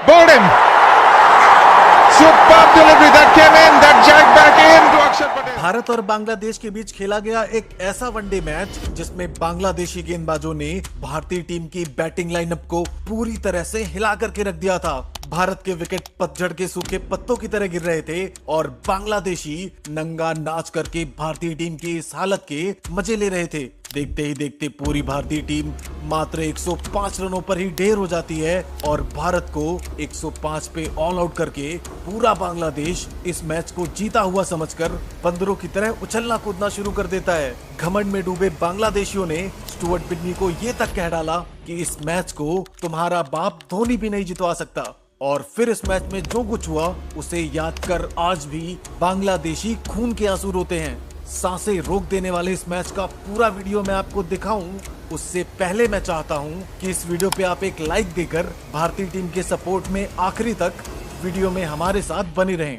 Bowled him. Superb delivery that came in, that jagged back in to Akshar Patel. Bharat और बांग्लादेश के बीच खेला गया एक ऐसा वनडे मैच जिसमें बांग्लादेशी गेंदबाजों ने भारतीय टीम की बैटिंग लाइनअप को पूरी तरह से हिला करके रख दिया था। भारत के विकेट पतझड़ के सूखे पत्तों की तरह गिर रहे थे और बांग्लादेशी नंगा नाच करके भारतीय टीम की इस हालत के मजे ले रहे थे। देखते ही देखते पूरी भारतीय टीम मात्र 105 रनों पर ही ढेर हो जाती है और भारत को 105 पे ऑल आउट करके पूरा बांग्लादेश इस मैच को जीता हुआ समझकर बंदरों की तरह उछलना कूदना शुरू कर देता है। घमंड में डूबे बांग्लादेशियों ने स्टुअर्ट बिन्नी को ये तक कह डाला कि इस मैच को तुम्हारा बाप धोनी भी नहीं जितवा सकता। और फिर इस मैच में जो कुछ हुआ उसे याद कर आज भी बांग्लादेशी खून के आंसू रोते हैं। सांसें रोक देने वाले इस मैच का पूरा वीडियो मैं आपको दिखाऊं उससे पहले मैं चाहता हूं कि इस वीडियो पे आप एक लाइक देकर भारतीय टीम के सपोर्ट में आखिरी तक वीडियो में हमारे साथ बने रहें।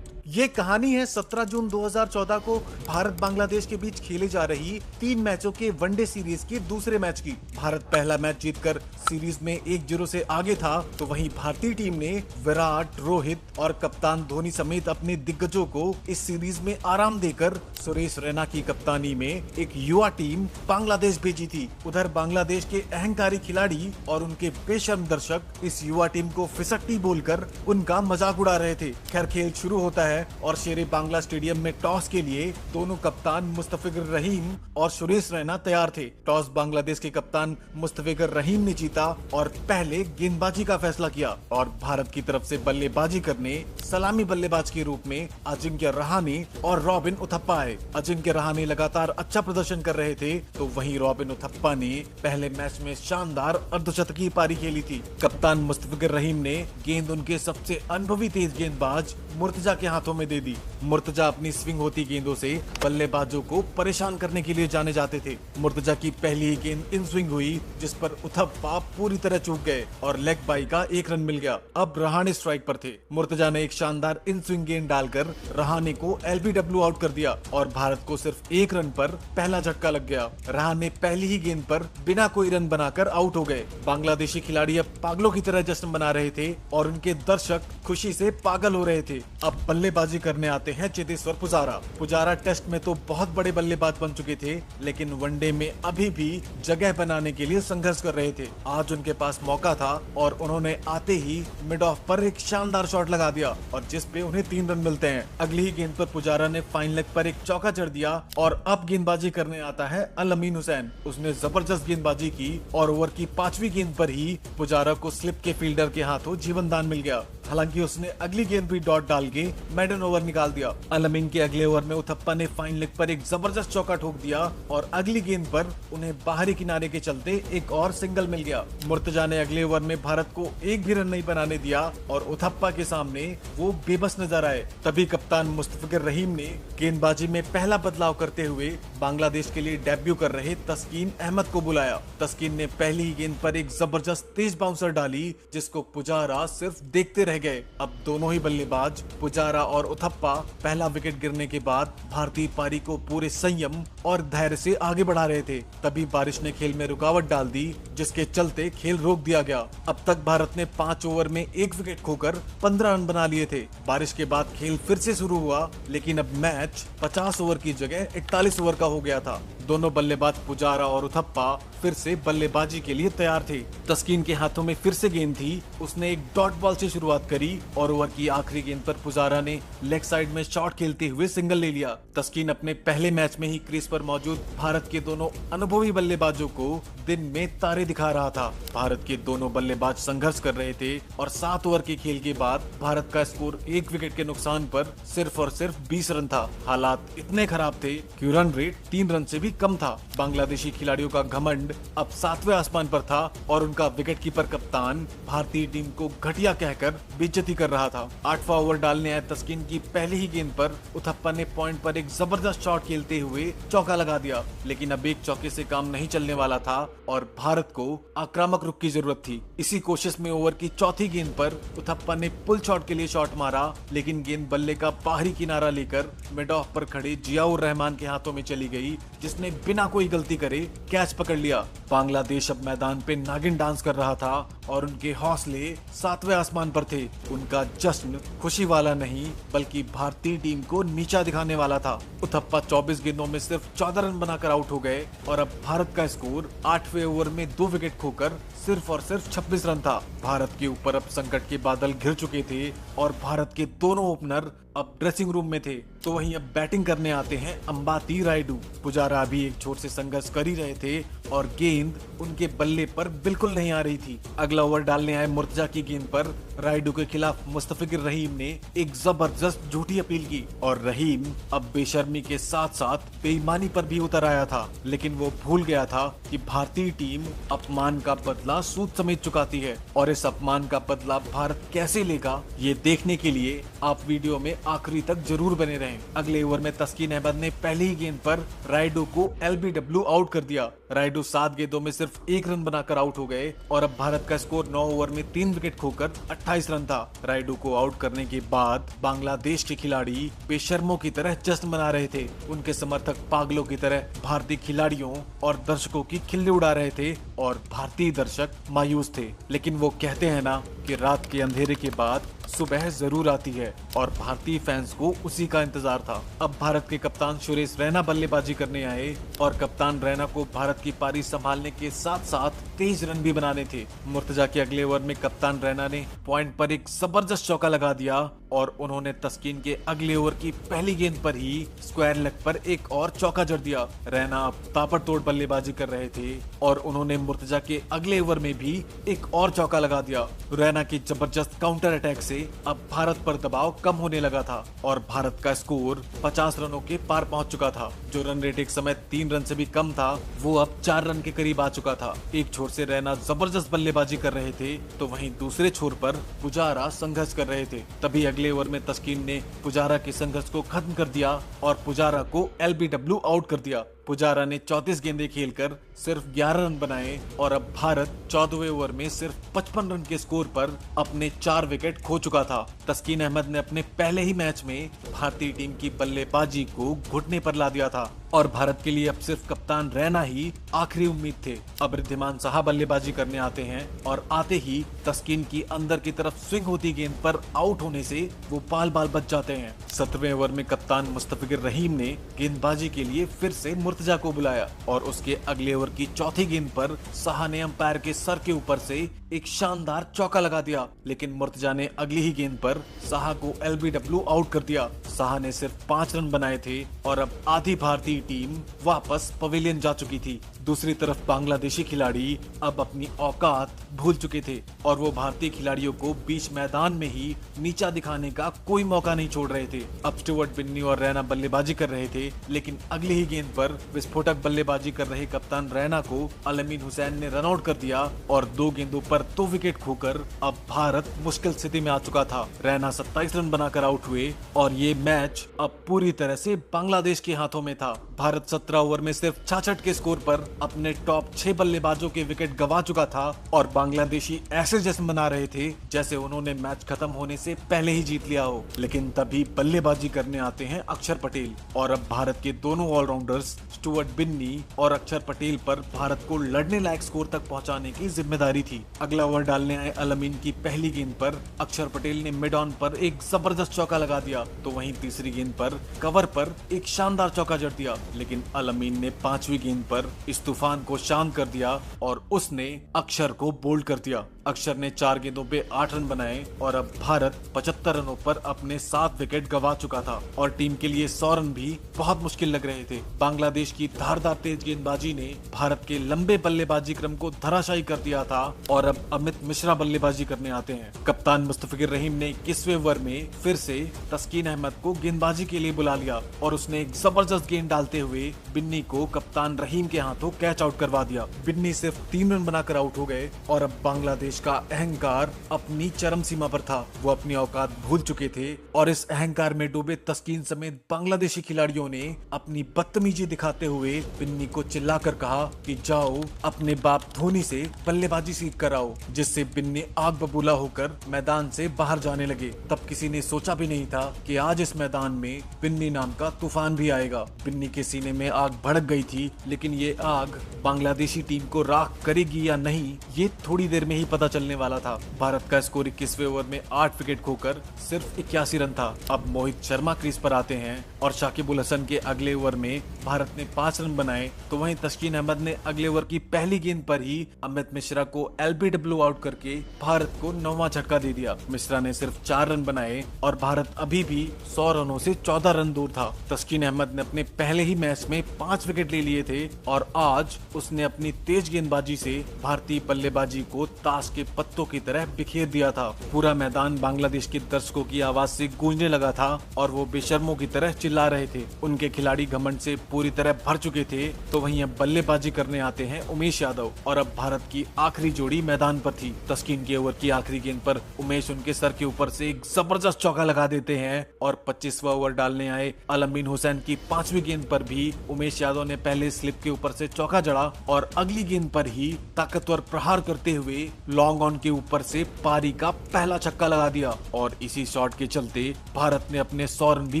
ये कहानी है 17 जून 2014 को भारत बांग्लादेश के बीच खेले जा रही 3 मैचों के वनडे सीरीज के दूसरे मैच की। भारत पहला मैच जीतकर सीरीज में 1-0 से आगे था, तो वहीं भारतीय टीम ने विराट, रोहित और कप्तान धोनी समेत अपने दिग्गजों को इस सीरीज में आराम देकर सुरेश रैना की कप्तानी में एक युवा टीम बांग्लादेश भेजी थी। उधर बांग्लादेश के अहंकारी खिलाड़ी और उनके बेशर्म दर्शक इस युवा टीम को फिसड्डी बोलकर उनका मजाक उड़ा रहे थे। खैर, खेल शुरू होता है और शेरे बांग्ला स्टेडियम में टॉस के लिए दोनों कप्तान मुस्तफिजुर रहीम और सुरेश रैना तैयार थे। टॉस बांग्लादेश के कप्तान मुस्तफिजुर रहीम ने जीता और पहले गेंदबाजी का फैसला किया और भारत की तरफ से बल्लेबाजी करने सलामी बल्लेबाज के रूप में अजिंक्य रहाणे और रॉबिन उथप्पा आए। अजिंक्य रहाणे लगातार अच्छा प्रदर्शन कर रहे थे, तो वहीं रॉबिन उथप्पा ने पहले मैच में शानदार अर्धशतकीय पारी खेली थी। कप्तान मुस्तफिजुर रहीम ने गेंद उनके सबसे अनुभवी तेज गेंदबाज मुर्तजा के हाथों में दे दी। मुर्तजा अपनी स्विंग होती गेंदों से बल्लेबाजों को परेशान करने के लिए जाने जाते थे। मुर्तजा की पहली ही गेंद इन स्विंग हुई जिस पर उथप्पा पूरी तरह चूक गए और लेग बाई का 1 रन मिल गया। अब रहाणे स्ट्राइक पर थे। मुर्तजा ने एक शानदार इन स्विंग गेंद डालकर रहाणे को एलबीडब्ल्यू आउट कर दिया और भारत को सिर्फ 1 रन पर पहला झटका लग गया। रहाणे पहली ही गेंद पर बिना कोई रन बनाकर आउट हो गए। बांग्लादेशी खिलाड़ी अब पागलों की तरह जश्न मना रहे थे और उनके दर्शक खुशी से पागल हो रहे थे। अब बल्लेबाजी करने आते हैं चेतेश्वर पुजारा। पुजारा टेस्ट में तो बहुत बड़े बल्लेबाज बन चुके थे, लेकिन वनडे में अभी भी जगह बनाने के लिए संघर्ष कर रहे थे। आज उनके पास मौका था और उन्होंने आते ही मिड ऑफ पर एक शानदार शॉट लगा दिया और जिस पे उन्हें 3 रन मिलते हैं। अगली ही गेंद पर पुजारा ने फाइन लेग पर एक चौका जड़ दिया और अब गेंदबाजी करने आता है अल अमीन हुसैन। उसने जबरदस्त गेंदबाजी की और ओवर की 5वीं गेंद पर ही पुजारा को स्लिप के फील्डर के हाथों जीवन दान मिल गया। हालांकि उसने अगली गेंद भी डॉट डाल के मेडन ओवर निकाल दिया। अल अमीन के अगले ओवर में उथप्पा ने फाइन लेग पर एक जबरदस्त चौका ठोक दिया और अगली गेंद पर उन्हें बाहरी किनारे के चलते एक और सिंगल मिल गया। मुर्तजा ने अगले ओवर में भारत को एक भी रन नहीं बनाने दिया और उथप्पा के सामने वो बेबस नजर आए। तभी कप्तान मुस्तफिजुर रहीम ने गेंदबाजी में पहला बदलाव करते हुए बांग्लादेश के लिए डेब्यू कर रहे तस्कीन अहमद को बुलाया। तस्कीन ने पहली ही गेंद पर एक जबरदस्त तेज बाउंसर डाली जिसको पुजारा सिर्फ देखते रह गए। अब दोनों ही बल्लेबाज पुजारा और उथप्पा पहला विकेट गिरने के बाद भारतीय पारी को पूरे संयम और धैर्य से आगे बढ़ा रहे थे। तभी बारिश ने खेल में रुकावट डाल दी जिसके चलते खेल रोक दिया गया। अब तक भारत ने 5 ओवर में 1 विकेट खोकर 15 रन बना लिए थे। बारिश के बाद खेल फिर से शुरू हुआ, लेकिन अब मैच 50 ओवर की जगह 41 ओवर का हो गया था। दोनों बल्लेबाज पुजारा और उथप्पा फिर से बल्लेबाजी के लिए तैयार थे। तस्कीन के हाथों में फिर से गेंद थी। उसने एक डॉट बॉल से शुरुआत करी और ओवर की आखिरी गेंद पर पुजारा ने लेग साइड में शॉट खेलते हुए सिंगल ले लिया। तस्कीन अपने पहले मैच में ही क्रीज पर मौजूद भारत के दोनों अनुभवी बल्लेबाजों को दिन में तारे दिखा रहा था। भारत के दोनों बल्लेबाज संघर्ष कर रहे थे और 7 ओवर के खेल के बाद भारत का स्कोर 1 विकेट के नुकसान पर सिर्फ और सिर्फ 20 रन था। हालात इतने खराब थे कि रन रेट 3 रन से भी कम था। बांग्लादेशी खिलाड़ियों का घमंड अब 7वें आसमान पर था और उनका विकेटकीपर कप्तान भारतीय टीम को घटिया कहकर बेइज्जती कर रहा था। 8वां ओवर डालने आए तस्कीन की पहली ही गेंद पर उथप्पा ने पॉइंट पर एक जबरदस्त शॉट खेलते हुए चौका लगा दिया, लेकिन अब एक चौके से काम नहीं चलने वाला था और भारत को आक्रामक रुख की जरूरत थी। इसी कोशिश में ओवर की चौथी गेंद पर उथप्पा ने पुल शॉट के लिए शॉट मारा, लेकिन गेंद बल्ले का बाहरी किनारा लेकर मिड ऑफ पर खड़े जियाउर रहमान के हाथों में चली गई, जिसने बिना कोई गलती करे कैच पकड़ लिया। बांग्लादेश अब मैदान पे नागिन डांस कर रहा था और उनके हौसले सातवें आसमान पर थे। उनका जश्न खुशी वाला नहीं बल्कि भारतीय टीम को नीचा दिखाने वाला था। उथप्पा 24 गेंदों में सिर्फ 14 रन बनाकर आउट हो गए और अब भारत का स्कोर 8वें ओवर में 2 विकेट खोकर सिर्फ और सिर्फ 26 रन था। भारत के ऊपर अब संकट के बादल घिर चुके थे और भारत के दोनों ओपनर अब ड्रेसिंग रूम में थे। तो वहीं अब बैटिंग करने आते हैं अंबाती रायडू। पुजारा भी एक छोर से संघर्ष कर ही रहे थे और गेंद उनके बल्ले पर बिल्कुल नहीं आ रही थी। अगला ओवर डालने आए मुर्तजा की गेंद पर रायडू के खिलाफ मुस्तफिजुर रहीम ने एक जबरदस्त झूठी अपील की और रहीम अब बेशर्मी के साथ साथ बेईमानी पर भी उतर आया था, लेकिन वो भूल गया था कि भारतीय टीम अपमान का बदला सूद समेत चुकाती है और इस अपमान का बदला भारत कैसे लेगा, ये देखने के लिए आप वीडियो में आखिरी तक जरूर बने रहें। अगले ओवर में तस्कीन अहमद ने पहली ही गेंद पर रायडू को LBW आउट कर दिया। रायडू 7 गेंदों में सिर्फ 1 रन बनाकर आउट हो गए और अब भारत का स्कोर 9 ओवर में 3 विकेट खोकर 28 रन था। रायडू को आउट करने के बाद बांग्लादेश के खिलाड़ी बेशर्मों की तरह जश्न मना रहे थे। उनके समर्थक पागलों की तरह भारतीय खिलाड़ियों और दर्शकों की खिल्ली उड़ा रहे थे और भारतीय दर्शक मायूस थे। लेकिन वो कहते हैं ना कि रात के अंधेरे के बाद सुबह जरूर आती है और भारतीय फैंस को उसी का इंतजार था। अब भारत के कप्तान सुरेश रैना बल्लेबाजी करने आए और कप्तान रैना को भारत की पारी संभालने के साथ साथ तेज रन भी बनाने थे। मुर्तजा के अगले ओवर में कप्तान रैना ने पॉइंट पर एक जबरदस्त चौका लगा दिया और उन्होंने तस्कीन के अगले ओवर की पहली गेंद पर ही स्क्वायर लेग पर एक और चौका जड़ दिया। रैना अब ताबड़तोड़ बल्लेबाजी कर रहे थे और उन्होंने मुर्तजा के अगले ओवर में भी एक और चौका लगा दिया। रैना की जबरदस्त काउंटर अटैक से अब भारत पर दबाव कम होने लगा था और भारत का स्कोर 50 रनों के पार पहुंच चुका था। जो रन रेट एक समय 3 रन से भी कम था वो अब 4 रन के करीब आ चुका था। एक छोर से रैना जबरदस्त बल्लेबाजी कर रहे थे तो वहीं दूसरे छोर पर पुजारा संघर्ष कर रहे थे। तभी अगले ओवर में तस्कीन ने पुजारा के संघर्ष को खत्म कर दिया और पुजारा को LBW आउट कर दिया। पुजारा ने 34 गेंदें खेलकर सिर्फ 11 रन बनाए और अब भारत 14वें ओवर में सिर्फ 55 रन के स्कोर पर अपने 4 विकेट खो चुका था। तस्कीन अहमद ने अपने पहले ही मैच में भारतीय टीम की बल्लेबाजी को घुटने पर ला दिया था और भारत के लिए अब सिर्फ कप्तान रैना ही आखिरी उम्मीद थे। अब रिद्धिमान साहा बल्लेबाजी करने आते हैं और आते ही तस्कीन की अंदर की तरफ स्विंग होती गेंद पर आउट होने से वो बाल बाल बच जाते हैं। 17वें ओवर में कप्तान मुस्तफिजुर रहीम ने गेंदबाजी के लिए फिर से मुर्तजा को बुलाया और उसके अगले ओवर की चौथी गेंद पर साहा ने अंपायर के सर के ऊपर से एक शानदार चौका लगा दिया, लेकिन मुर्तजा ने अगली ही गेंद पर साहा को LBW आउट कर दिया। साहा ने सिर्फ 5 रन बनाए थे और अब आधी भारतीय टीम वापस पवेलियन जा चुकी थी। दूसरी तरफ बांग्लादेशी खिलाड़ी अब अपनी औकात भूल चुके थे और वो भारतीय खिलाड़ियों को बीच मैदान में ही नीचा दिखाने का कोई मौका नहीं छोड़ रहे थे। अब स्टुअर्ट बिन्नी और रैना बल्लेबाजी कर रहे थे, लेकिन अगली ही गेंद पर विस्फोटक बल्लेबाजी कर रहे कप्तान रैना को अलमीन हुसैन ने रन आउट कर दिया और 2 गेंदों पर 2 विकेट खोकर अब भारत मुश्किल स्थिति में आ चुका था। रैना 27 रन बनाकर आउट हुए और ये मैच अब पूरी तरह से बांग्लादेश के हाथों में था। भारत 17 ओवर में सिर्फ 66 के स्कोर पर अपने टॉप 6 बल्लेबाजों के विकेट गंवा चुका था और बांग्लादेशी ऐसे जश्न मना रहे थे जैसे उन्होंने मैच खत्म होने से पहले ही जीत लिया हो। लेकिन तभी बल्लेबाजी करने आते हैं अक्षर पटेल और अब भारत के दोनों ऑलराउंडर्स स्टुअर्ट बिन्नी और अक्षर पटेल पर भारत को लड़ने लायक स्कोर तक पहुंचाने की जिम्मेदारी थी। अगला ओवर डालने आए अलमीन की पहली गेंद पर अक्षर पटेल ने मिड ऑन पर एक जबरदस्त चौका लगा दिया तो वहीं तीसरी गेंद पर कवर पर एक शानदार चौका जड़ दिया, लेकिन अलमीन ने 5वीं गेंद पर इस तूफान को शांत कर दिया और उसने अक्षर को बोल्ड कर दिया। अक्षर ने 4 गेंदों पे 8 रन बनाए और अब भारत 75 रनों पर अपने 7 विकेट गंवा चुका था और टीम के लिए 100 रन भी बहुत मुश्किल लग रहे थे। बांग्लादेश की धारदार तेज गेंदबाजी ने भारत के लंबे बल्लेबाजी क्रम को धराशायी कर दिया था और अब अमित मिश्रा बल्लेबाजी करने आते हैं। कप्तान मुस्तफिजुर रहीम ने 21वें ओवर में फिर से तस्कीन अहमद को गेंदबाजी के लिए बुला लिया और उसने एक जबरदस्त गेंद डालते हुए बिन्नी को कप्तान रहीम के हाथों कैच आउट करवा दिया। बिन्नी सिर्फ 3 रन बनाकर आउट हो गए और अब बांग्लादेश बांग्लादेश का अहंकार अपनी चरम सीमा पर था। वो अपनी औकात भूल चुके थे और इस अहंकार में डूबे तस्कीन समेत बांग्लादेशी खिलाड़ियों ने अपनी बदतमीजी दिखाते हुए बिन्नी को चिल्लाकर कहा कि जाओ अपने बाप धोनी से बल्लेबाजी सीख कर आओ, जिससे बिन्नी आग बबूला होकर मैदान से बाहर जाने लगे। तब किसी ने सोचा भी नहीं था कि आज इस मैदान में बिन्नी नाम का तूफान भी आएगा। बिन्नी के सीने में आग भड़क गई थी, लेकिन ये आग बांग्लादेशी टीम को राख करेगी या नहीं, ये थोड़ी देर में ही पता चलने वाला था। भारत का स्कोर 21वें ओवर में 8 विकेट खोकर सिर्फ 81 रन था। अब मोहित शर्मा क्रीज पर आते हैं और शाकिब उल हसन के अगले ओवर में भारत ने 5 रन बनाए, तो वहीं तस्कीन अहमद ने अगले ओवर की पहली गेंद पर ही अमित मिश्रा को एलबीडब्ल्यू आउट करके भारत को 9वां झटका दे दिया। मिश्रा ने सिर्फ 4 रन बनाए और भारत अभी भी 100 रनों से 14 रन दूर था। तस्कीन अहमद ने अपने पहले ही मैच में 5 विकेट ले लिए थे और आज उसने अपनी तेज गेंदबाजी से भारतीय बल्लेबाजी को ताश के पत्तों की तरह बिखेर दिया था। पूरा मैदान बांग्लादेश के दर्शकों की आवाज से गूंजने लगा था और वो बेशर्मों की तरह चिल्ला रहे थे। उनके खिलाड़ी घमंड से पूरी तरह भर चुके थे। तो वहीं अब बल्लेबाजी करने आते हैं उमेश यादव और अब भारत की आखिरी जोड़ी मैदान पर थी। तस्कीन के ओवर की आखिरी गेंद पर उमेश उनके सर के ऊपर से एक जबरदस्त चौका लगा देते हैं और 25वां ओवर डालने आए अलमीन हुसैन की 5वीं गेंद पर भी उमेश यादव ने पहले स्लिप के ऊपर से चौका जड़ा और अगली गेंद पर ही ताकतवर प्रहार करते हुए लॉन्ग ऑन के ऊपर से पारी का पहला छक्का लगा दिया और इसी शॉट के चलते भारत ने अपने 100 रन भी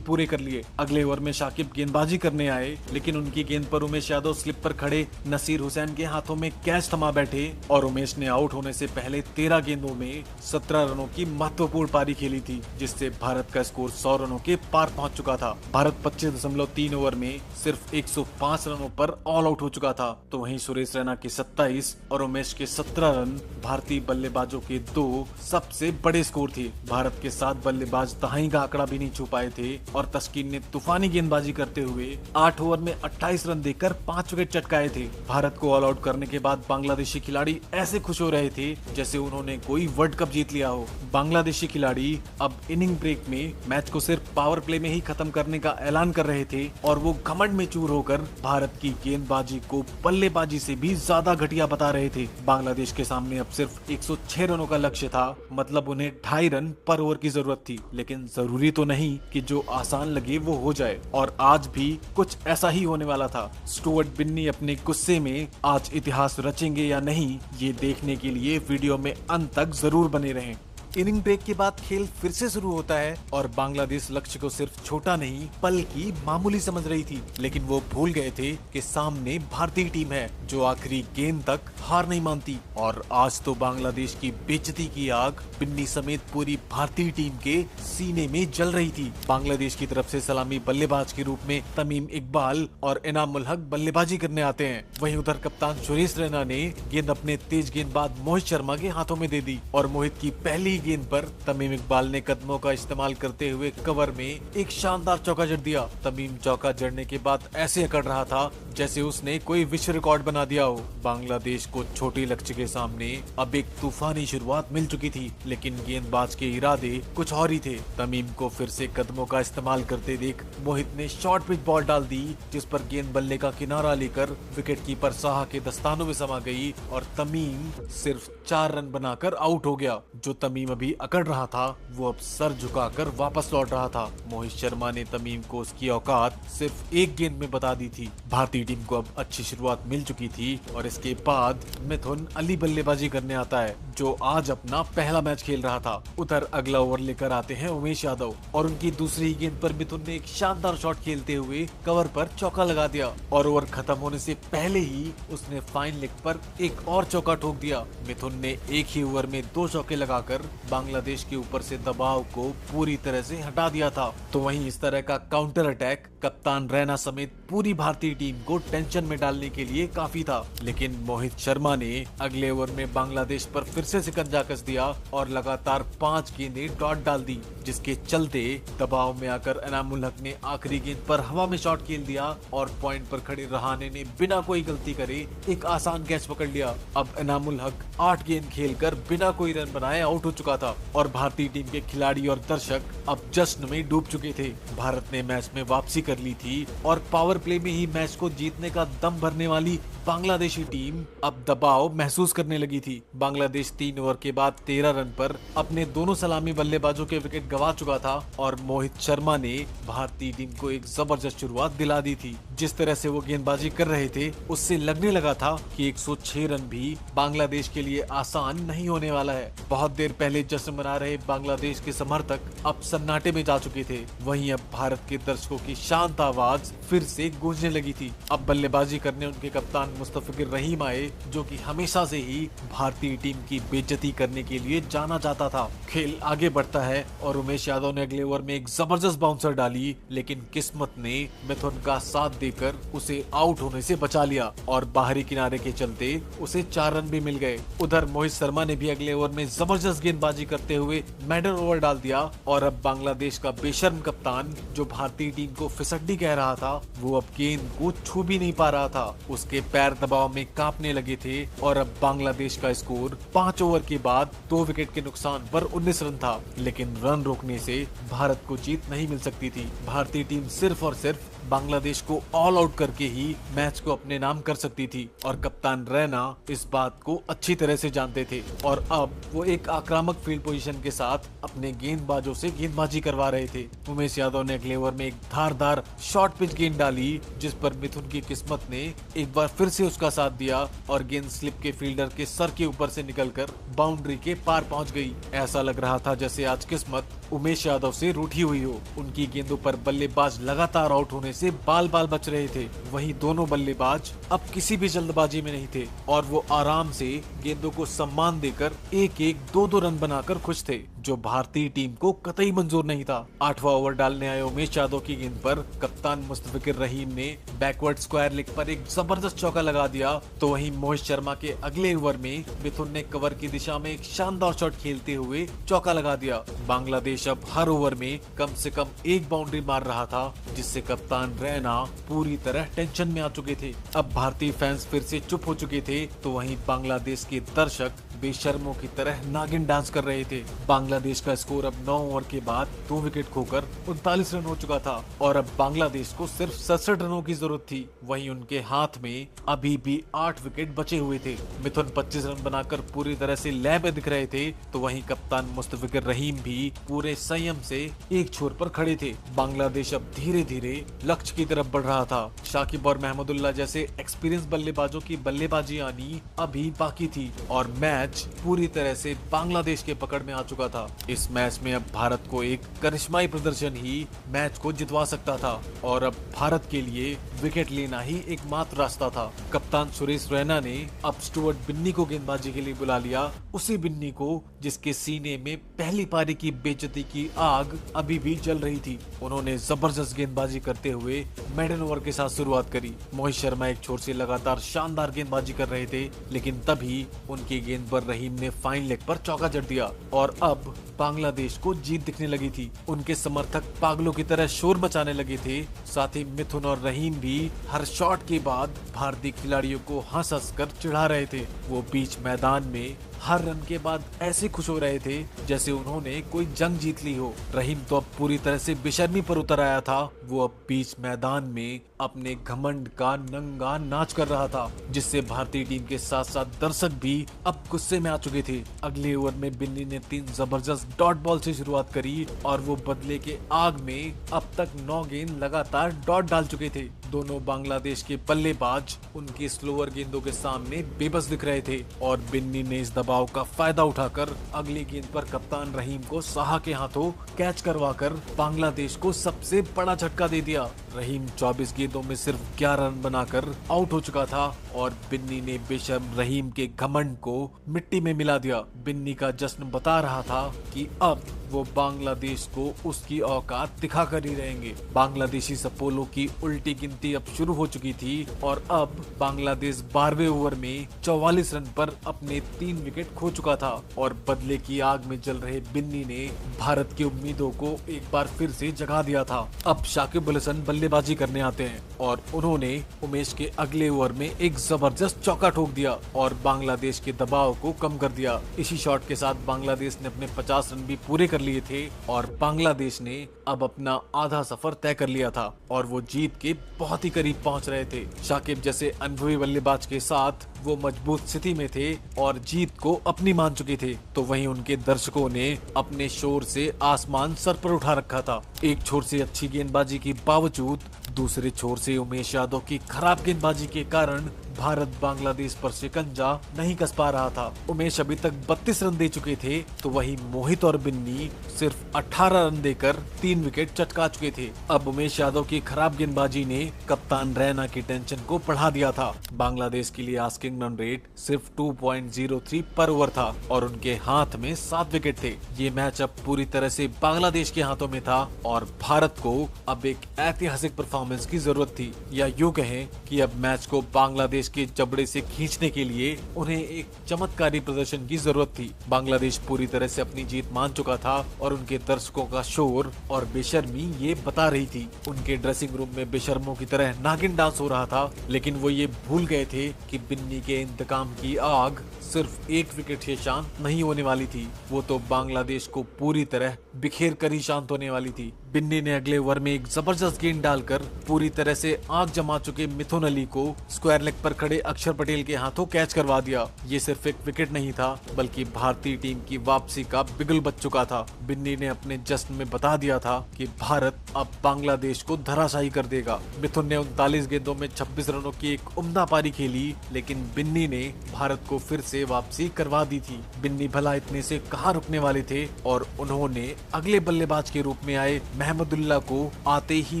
पूरे कर लिए। अगले ओवर में शाकिब गेंदबाजी करने आए, लेकिन उनकी गेंद पर उमेश यादव स्लिप पर खड़े नसीर हुसैन के हाथों में कैच थमा बैठे और उमेश ने आउट होने से पहले 13 गेंदों में 17 रनों की महत्वपूर्ण पारी खेली थी, जिससे भारत का स्कोर 100 रनों के पार पहुंच चुका था। भारत 25.3 ओवर में सिर्फ 105 रनों पर ऑल आउट हो चुका था। तो वहीं सुरेश रैना के 27 और उमेश के 17 रन भारतीय बल्लेबाजों के 2 सबसे बड़े स्कोर थे। भारत के 7 बल्लेबाज दहाई का आंकड़ा भी नहीं छू पाए थे और तस्कीन ने तूफानी गेंदबाजी करते हुए 8 ओवर में 28 रन देकर 5 विकेट चटकाए थे। भारत को ऑल आउट करने के बाद बांग्लादेशी खिलाड़ी ऐसे खुश हो रहे थे जैसे उन्होंने कोई वर्ल्ड कप जीत लिया हो। बांग्लादेशी खिलाड़ी अब इनिंग ब्रेक में मैच को सिर्फ पावर प्ले में ही खत्म करने का ऐलान कर रहे थे और वो घमंड में चूर होकर भारत की गेंदबाजी को बल्लेबाजी से भी ज्यादा घटिया बता रहे थे। बांग्लादेश के सामने अब सिर्फ 106 रनों का लक्ष्य था, मतलब उन्हें 2.5 रन पर ओवर की जरूरत थी, लेकिन जरूरी तो नहीं कि जो आसान लगे वो हो जाए और आज भी कुछ ऐसा ही होने वाला था। स्टुअर्ट बिन्नी अपने गुस्से में आज इतिहास रचेंगे या नहीं, ये देखने के लिए वीडियो में अंत तक जरूर बने रहें। इनिंग ब्रेक के बाद खेल फिर से शुरू होता है और बांग्लादेश लक्ष्य को सिर्फ छोटा नहीं बल्कि मामूली समझ रही थी, लेकिन वो भूल गए थे कि सामने भारतीय टीम है जो आखिरी गेंद तक हार नहीं मानती। और आज तो बांग्लादेश की बेइज्जती की आग बिन्नी समेत पूरी भारतीय टीम के सीने में जल रही थी। बांग्लादेश की तरफ से सलामी बल्लेबाज के रूप में तमीम इकबाल और इनाम उल हक बल्लेबाजी करने आते हैं। वहीं उधर कप्तान सुरेश रैना ने गेंद अपने तेज गेंदबाज मोहित शर्मा के हाथों में दे दी और मोहित की पहली गेंद पर तमीम इकबाल ने कदमों का इस्तेमाल करते हुए कवर में एक शानदार चौका जड़ दिया। तमीम चौका जड़ने के बाद ऐसे अकड़ रहा था जैसे उसने कोई विश्व रिकॉर्ड बना दिया हो। बांग्लादेश को छोटे लक्ष्य के सामने अब एक तूफानी शुरुआत मिल चुकी थी, लेकिन गेंदबाज के इरादे कुछ और ही थे। तमीम को फिर से कदमों का इस्तेमाल करते देख मोहित ने शॉर्ट पिच बॉल डाल दी, जिस पर गेंद बल्ले का किनारा लेकर विकेट कीपर साहा के दस्तानों में समा गई और तमीम सिर्फ 4 रन बनाकर आउट हो गया। जो तमीम अभी अकड़ रहा था वो अब सर झुकाकर वापस लौट रहा था। मोहित शर्मा ने तमीम को उसकी औकात सिर्फ एक गेंद में बता दी थी। भारतीय टीम को अब अच्छी शुरुआत मिल चुकी थी और इसके बाद मिथुन अली बल्लेबाजी करने आता है, जो आज अपना पहला मैच खेल रहा था। उधर अगला ओवर लेकर आते हैं उमेश यादव और उनकी दूसरी गेंद पर मिथुन ने एक शानदार शॉट खेलते हुए कवर पर चौका लगा दिया और ओवर खत्म होने से पहले ही उसने फाइन लेग पर एक और चौका ठोक दिया। मिथुन ने एक ही ओवर में 2 चौके लगाकर बांग्लादेश के ऊपर से दबाव को पूरी तरह से हटा दिया था। तो वहीं इस तरह का काउंटर अटैक कप्तान रैना समेत पूरी भारतीय टीम को टेंशन में डालने के लिए काफी था, लेकिन मोहित शर्मा ने अगले ओवर में बांग्लादेश पर फिर से शिकंजा कस दिया और लगातार 5 गेंदें डॉट डाल दी, जिसके चलते दबाव में आकर इनाम उल हक ने आखिरी गेंद पर हवा में शॉट खेल दिया और पॉइंट पर खड़े रहाने ने बिना कोई गलती करे एक आसान कैच पकड़ लिया। अब इनाम उल हक 8 गेंद खेलकर बिना कोई रन बनाए आउट हो चुका था और भारतीय टीम के खिलाड़ी और दर्शक अब जश्न में डूब चुके थे। भारत ने मैच में वापसी कर ली थी और पावर प्ले में ही मैच को जीतने का दम भरने वाली बांग्लादेशी टीम अब दबाव महसूस करने लगी थी। बांग्लादेश 3 ओवर के बाद 13 रन पर अपने दोनों सलामी बल्लेबाजों के विकेट गंवा चुका था और मोहित शर्मा ने भारतीय टीम को एक जबरदस्त शुरुआत दिला दी थी। जिस तरह से वो गेंदबाजी कर रहे थे उससे लगने लगा था कि 106 रन भी बांग्लादेश के लिए आसान नहीं होने वाला है। बहुत देर पहले जश्न मना रहे बांग्लादेश के समर्थक अब सन्नाटे में जा चुके थे। वहीं अब भारत के दर्शकों की शांत आवाज फिर से गूंजने लगी थी। अब बल्लेबाजी करने उनके कप्तान मुस्तफिजुर रहीम आए, जो कि हमेशा से ही भारतीय टीम की बेइज्जती करने के लिए जाना जाता था। खेल आगे बढ़ता है और उमेश यादव ने अगले ओवर में एक जबरदस्त बाउंसर डाली, लेकिन किस्मत ने मिथुन का साथ देकर उसे आउट होने से बचा लिया और बाहरी किनारे के चलते उसे 4 रन भी मिल गए। उधर मोहित शर्मा ने भी अगले ओवर में जबरदस्त गेंदबाजी करते हुए मेडल ओवर डाल दिया और अब बांग्लादेश का बेशर्म कप्तान, जो भारतीय टीम को फिसड्डी कह रहा था, वो अब गेंद को छू भी नहीं पा रहा था। उसके पैर दबाव में कांपने लगे थे और अब बांग्लादेश का स्कोर 5 ओवर के बाद 2 विकेट के नुकसान पर 19 रन था, लेकिन रन रोकने से भारत को जीत नहीं मिल सकती थी। भारतीय टीम सिर्फ और सिर्फ बांग्लादेश को ऑल आउट करके ही मैच को अपने नाम कर सकती थी और कप्तान रैना इस बात को अच्छी तरह से जानते थे और अब वो एक आक्रामक फील्ड पोजीशन के साथ अपने गेंदबाजों से गेंदबाजी करवा रहे थे। उमेश यादव ने अगले ओवर में एक धारदार शॉर्ट पिच गेंद डाली, जिस पर मिथुन की किस्मत ने एक बार फिर से उसका साथ दिया और गेंद स्लिप के फील्डर के सर के ऊपर से निकलकर बाउंड्री के पार पहुंच गई। ऐसा लग रहा था जैसे आज किस्मत उमेश यादव से रूठी हुई हो। उनकी गेंदों पर बल्लेबाज लगातार आउट होने से बाल बाल बच रहे थे। वहीं दोनों बल्लेबाज अब किसी भी जल्दबाजी में नहीं थे और वो आराम से गेंदों को सम्मान देकर 1-1, 2-2 रन बनाकर खुश थे, जो भारतीय टीम को कतई मंजूर नहीं था। 8वां ओवर डालने आए उमेश यादव की गेंद पर कप्तान मुस्तफिजुर रहीम ने बैकवर्ड स्क्वायर लेग पर एक जबरदस्त चौका लगा दिया, तो वहीं मोहित शर्मा के अगले ओवर में मिथुन ने कवर की दिशा में एक शानदार शॉट खेलते हुए चौका लगा दिया। बांग्लादेश अब हर ओवर में कम से कम एक बाउंड्री मार रहा था, जिससे कप्तान रैना पूरी तरह टेंशन में आ चुके थे। अब भारतीय फैंस फिर से चुप हो चुके थे, तो वहीं बांग्लादेश के दर्शक बेशर्मों की तरह नागिन डांस कर रहे थे। बांग्लादेश का स्कोर अब 9 ओवर के बाद 2 विकेट खोकर 39 रन हो चुका था और अब बांग्लादेश को सिर्फ 67 रनों की जरूरत थी। वहीं उनके हाथ में अभी भी 8 विकेट बचे हुए थे। मिथुन 25 रन बनाकर पूरी तरह से लय में दिख रहे थे, तो वहीं कप्तान मुस्तफिजुर रहीम भी पूरे संयम से एक छोर पर खड़े थे। बांग्लादेश अब धीरे धीरे लक्ष्य की तरफ बढ़ रहा था। शाकिब और महमूदुल्लाह जैसे एक्सपीरियंस बल्लेबाजों की बल्लेबाजी आनी अभी बाकी थी और मैच पूरी तरह से बांग्लादेश के पकड़ में आ चुका था। इस मैच में अब भारत को एक करिश्माई प्रदर्शन ही मैच को जितवा सकता था और अब भारत के लिए विकेट लेना ही एकमात्र रास्ता था। कप्तान सुरेश रैना ने अब स्टुअर्ट बिन्नी को गेंदबाजी के लिए बुला लिया, उसी बिन्नी को जिसके सीने में पहली पारी की बेइज्जती की आग अभी भी जल रही थी। उन्होंने जबरदस्त गेंदबाजी करते हुए मेडन ओवर के साथ शुरुआत करी। मोहित शर्मा एक छोर से लगातार शानदार गेंदबाजी कर रहे थे, लेकिन तभी उनकी गेंद पर रहीम ने फाइन लेग पर चौका जड़ दिया और अब बांग्लादेश को जीत दिखने लगी थी। उनके समर्थक पागलों की तरह शोर मचाने लगे थे। साथ ही मिथुन और रहीम भी हर शॉट के बाद भारतीय खिलाड़ियों को हंस हंस कर चिढ़ा रहे थे। वो बीच मैदान में हर रन के बाद ऐसे खुश हो रहे थे जैसे उन्होंने कोई जंग जीत ली हो। रहीम तो अब पूरी तरह से बेशर्मी पर उतर आया था। वो अब बीच मैदान में अपने घमंड का नंगा नाच कर रहा था, जिससे भारतीय टीम के साथ साथ दर्शक भी अब गुस्से में आ चुके थे। अगले ओवर में बिन्नी ने 3 जबरदस्त डॉट बॉल से शुरुआत करी और वो बदले के आग में अब तक 9 गेंद लगातार डॉट डाल चुके थे। दोनों बांग्लादेश के बल्लेबाज उनकी स्लोअर गेंदों के सामने बेबस दिख रहे थे और बिन्नी ने इस दबाव का फायदा उठाकर अगली गेंद पर कप्तान रहीम को साहा के हाथों कैच करवाकर बांग्लादेश को सबसे बड़ा झटका दे दिया। रहीम 24 गेंदों में सिर्फ 11 रन बनाकर आउट हो चुका था और बिन्नी ने बेशर्म रहीम के घमंड को मिट्टी में मिला दिया। बिन्नी का जश्न बता रहा था कि अब वो बांग्लादेश को उसकी औकात दिखाकर ही रहेंगे। बांग्लादेशी सपोलों की उल्टी गिनती अब शुरू हो चुकी थी और अब बांग्लादेश 12वें ओवर में 44 रन पर अपने 3 विकेट विकेट खो चुका था और बदले की आग में जल रहे बिन्नी ने भारत की उम्मीदों को एक बार फिर से जगा दिया था। अब शाकिब अल हसन बल्लेबाजी करने आते हैं और उन्होंने उमेश के अगले ओवर में एक जबरदस्त चौका ठोक दिया और बांग्लादेश के दबाव को कम कर दिया। इसी शॉट के साथ बांग्लादेश ने अपने 50 रन भी पूरे कर लिए थे और बांग्लादेश ने अब अपना आधा सफर तय कर लिया था और वो जीत के बहुत ही करीब पहुंच रहे थे। शाकिब जैसे अनुभवी बल्लेबाज के साथ वो मजबूत स्थिति में थे और जीत को अपनी मान चुके थे, तो वहीं उनके दर्शकों ने अपने शोर से आसमान सर पर उठा रखा था। एक छोर से अच्छी गेंदबाजी के बावजूद दूसरे छोर से उमेश यादव की खराब गेंदबाजी के कारण भारत बांग्लादेश पर शिकंजा नहीं कस पा रहा था। उमेश अभी तक 32 रन दे चुके थे, तो वहीं मोहित और बिन्नी सिर्फ 18 रन देकर 3 विकेट चटका चुके थे। अब उमेश यादव की खराब गेंदबाजी ने कप्तान रैना की टेंशन को बढ़ा दिया था। बांग्लादेश के लिए आस्किंग रन रेट सिर्फ 2.03 पर ओवर था और उनके हाथ में 7 विकेट थे। ये मैच अब पूरी तरह से बांग्लादेश के हाथों में था और भारत को अब एक ऐतिहासिक परफॉर्मेंस की जरूरत थी, या यूं कहें कि अब मैच को बांग्लादेश के जबड़े से खींचने के लिए उन्हें एक चमत्कारी प्रदर्शन की जरूरत थी। बांग्लादेश पूरी तरह से अपनी जीत मान चुका था और उनके दर्शकों का शोर और बेशर्मी ये बता रही थी। उनके ड्रेसिंग रूम में बेशर्मों की तरह नागिन डांस हो रहा था, लेकिन वो ये भूल गए थे कि बिन्नी के इंतकाम की आग सिर्फ एक विकेट से शांत नहीं होने वाली थी, वो तो बांग्लादेश को पूरी तरह बिखेर कर ही शांत होने वाली थी। बिन्नी ने अगले ओवर में एक जबरदस्त गेंद डालकर पूरी तरह से आग जमा चुके मिथुन अली को स्क्वायर लेग पर खड़े अक्षर पटेल के हाथों कैच करवा दिया। ये सिर्फ एक विकेट नहीं था, बल्कि भारतीय टीम की वापसी का बिगुल बज चुका था। बिन्नी ने अपने जश्न में बता दिया था कि भारत अब बांग्लादेश को धराशायी कर देगा। मिथुन ने 39 गेंदों में 26 रनों की एक उम्दा पारी खेली, लेकिन बिन्नी ने भारत को फिर से वापसी करवा दी थी। बिन्नी भला इतने से कहां रुकने वाले थे और उन्होंने अगले बल्लेबाज के रूप में आए महमूदुल्लाह को आते ही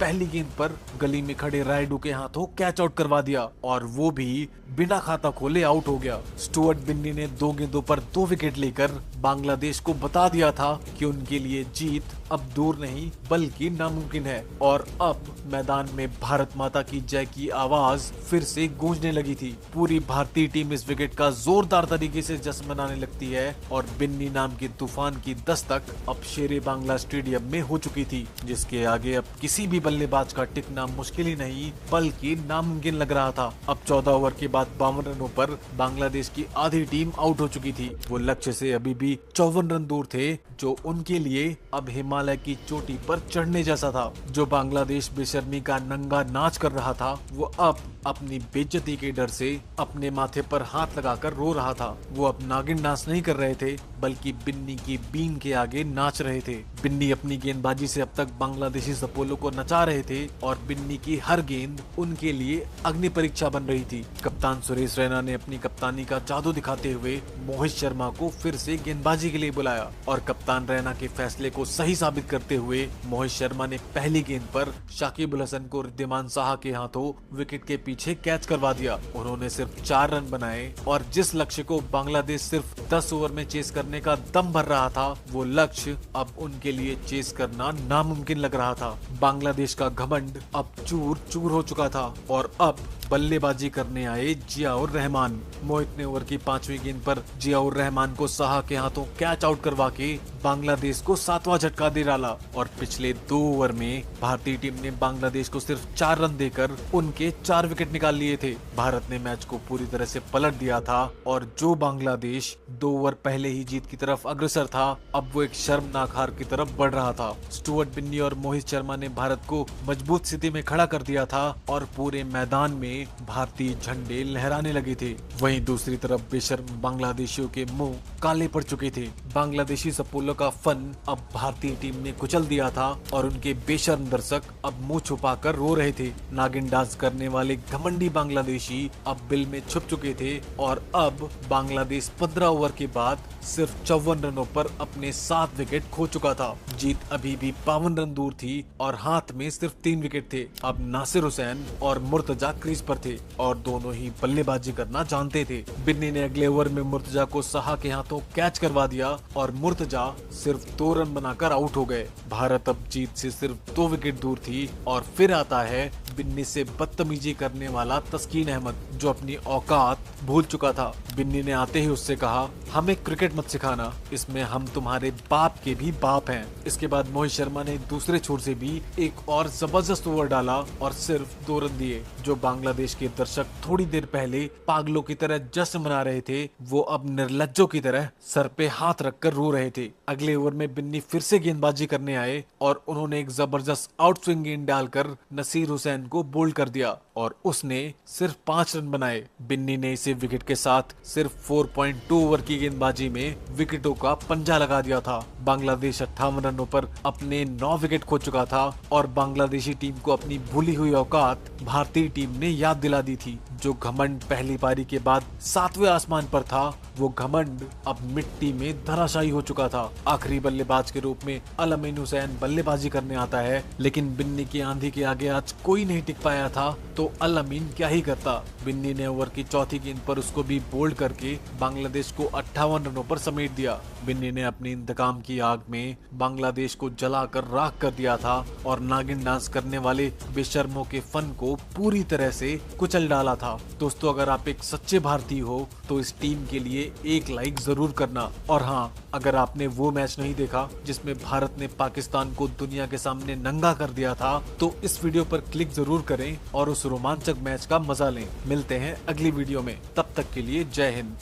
पहली गेंद पर गली में खड़े रायडू के हाथों कैच आउट करवा दिया और वो भी बिना खाता खोले आउट हो गया। स्टुअर्ट बिन्नी ने 2 गेंदों पर 2 विकेट लेकर बांग्लादेश को बता दिया था कि उनके लिए जीत अब दूर नहीं बल्कि नामुमकिन है और अब मैदान में भारत माता की जय की आवाज फिर से गूंजने लगी थी। पूरी भारतीय टीम इस विकेट का जोरदार तरीके से जश्न मनाने लगती है और बिन्नी नाम के तूफान की दस्तक अब शेरे बांग्ला स्टेडियम में हो चुकी थी, जिसके आगे अब किसी भी बल्लेबाज का टिकना मुश्किल ही नहीं बल्कि नामुमकिन लग रहा था। अब 14 ओवर के बाद 52 रनों पर बांग्लादेश की आधी टीम आउट हो चुकी थी। वो लक्ष्य से अभी भी 54 रन दूर थे, जो उनके लिए अब हिमालय की चोटी पर चढ़ने जैसा था। जो बांग्लादेश बेशर्मी का नंगा नाच कर रहा था, वो अब अपनी बेइज्जती के डर से अपने माथे पर हाथ लगाकर रो रहा था। वो अब नागिन डांस नहीं कर रहे थे बल्कि बिन्नी की बीन के आगे नाच रहे थे। बिन्नी अपनी गेंदबाजी से अब तक बांग्लादेशी सपोलों को नचा रहे थे और बिन्नी की हर गेंद उनके लिए अग्नि परीक्षा बन रही थी। कप्तान सुरेश रैना ने अपनी कप्तानी का जादू दिखाते हुए मोहित शर्मा को फिर से गेंदबाजी के लिए बुलाया और कप्तान रैना के फैसले को सही साबित करते हुए मोहित शर्मा ने पहली गेंद पर शाकिब अल हसन को रिद्धिमान साहा के हाथों विकेट के पीछे कैच करवा दिया। उन्होंने सिर्फ 4 रन बनाए और जिस लक्ष्य को बांग्लादेश सिर्फ 10 ओवर में चेस करने का दम भर रहा था, वो लक्ष्य अब उनके लिए चेस करना नामुमकिन लग रहा था। बांग्लादेश का घमंड अब चूर चूर हो चुका था और अब बल्लेबाजी करने आए जियाउर रहमान। मोहित ने ओवर की 5वीं गेंद पर जियाउर रहमान को साहा के हाथों कैच आउट करवा के बांग्लादेश को 7वां झटका दे डाला और पिछले 2 ओवर में भारतीय टीम ने बांग्लादेश को सिर्फ 4 रन देकर उनके 4 विकेट निकाल लिए थे। भारत ने मैच को पूरी तरह से पलट दिया था और जो बांग्लादेश 2 ओवर पहले ही जीत की तरफ अग्रसर था, अब वो एक शर्मनाक हार की तरफ बढ़ रहा था। स्टुअर्ट बिन्नी और मोहित शर्मा ने भारत को मजबूत स्थिति में खड़ा कर दिया था और पूरे मैदान में भारतीय झंडे लहराने लगे थे। वहीं दूसरी तरफ बेशर्म बांग्लादेशियों के मुंह काले पड़ चुके थे। बांग्लादेशी सपोलों का फन अब भारतीय टीम ने कुचल दिया था और उनके बेशर्म दर्शक अब मुंह छुपाकर रो रहे थे। नागिन डांस करने वाले घमंडी बांग्लादेशी अब बिल में छुप चुके थे और अब बांग्लादेश 15 ओवर के बाद सिर्फ 54 रनों पर अपने 7 विकेट खो चुका था। जीत अभी भी 52 रन दूर थी और हाथ में सिर्फ 3 विकेट थे। अब नासिर हुसैन और मुर्तजा क्रीज पर थे और दोनों ही बल्लेबाजी करना जानते थे। बिन्नी ने अगले ओवर में मुर्तजा को साहा के हाथों कैच करवा दिया और मुर्तजा सिर्फ 2 रन बनाकर आउट हो गए। भारत अब जीत से सिर्फ 2 विकेट दूर थी और फिर आता है बिन्नी से बदतमीजी करने वाला तस्कीन अहमद, जो अपनी औकात भूल चुका था। बिन्नी ने आते ही उससे कहा, हमें क्रिकेट मत सिखाना, इसमें हम तुम्हारे बाप के भी बाप हैं। इसके बाद मोहित शर्मा ने दूसरे छोर से भी एक और जबरदस्त ओवर डाला और सिर्फ 2 रन दिए। जो बांग्लादेश के दर्शक थोड़ी देर पहले पागलों की तरह जश्न मना रहे थे, वो अब निर्लज्जों की तरह सर पे हाथ रखकर रो रहे थे। अगले ओवर में बिन्नी फिर से गेंदबाजी करने आए और उन्होंने एक जबरदस्त आउट स्विंग गेंद डालकर नसीर हुसैन को बोल्ड कर दिया और उसने सिर्फ 5 रन बनाए। बिन्नी ने इसे विकेट के साथ सिर्फ 4.2 ओवर की गेंदबाजी में विकेटों का पंजा लगा दिया था। बांग्लादेश 58 रनों पर अपने 9 विकेट खो चुका था और बांग्लादेशी टीम को अपनी भूली हुई औकात भारतीय टीम ने याद दिला दी थी। जो घमंड पहली पारी के बाद 7वें आसमान पर था, वो घमंड अब मिट्टी में धराशायी हो चुका था। आखिरी बल्लेबाज के रूप में अल अमीन हुसैन बल्लेबाजी करने आता है, लेकिन बिन्नी की आंधी के आगे आज कोई नहीं टिक पाया था, तो अल अमीन क्या ही करता। बिन्नी ने ओवर की चौथी गेंद पर उसको भी बोल्ड करके बांग्लादेश को 58 रनों पर समेट दिया। बिन्नी ने अपनी इंतकाम की आग में बांग्लादेश को जलाकर राख कर दिया था और नागिन डांस करने वाले बेशर्मों के फन को पूरी तरह से कुचल डाला था। दोस्तों, अगर आप एक सच्चे भारतीय हो तो इस टीम के लिए एक लाइक जरूर करना। और हाँ, अगर आपने वो मैच नहीं देखा जिसमें भारत ने पाकिस्तान को दुनिया के सामने नंगा कर दिया था, तो इस वीडियो पर क्लिक जरूर करें और उस रोमांचक मैच का मजा लें। मिलते हैं अगली वीडियो में, तब तक के लिए जय हिंद।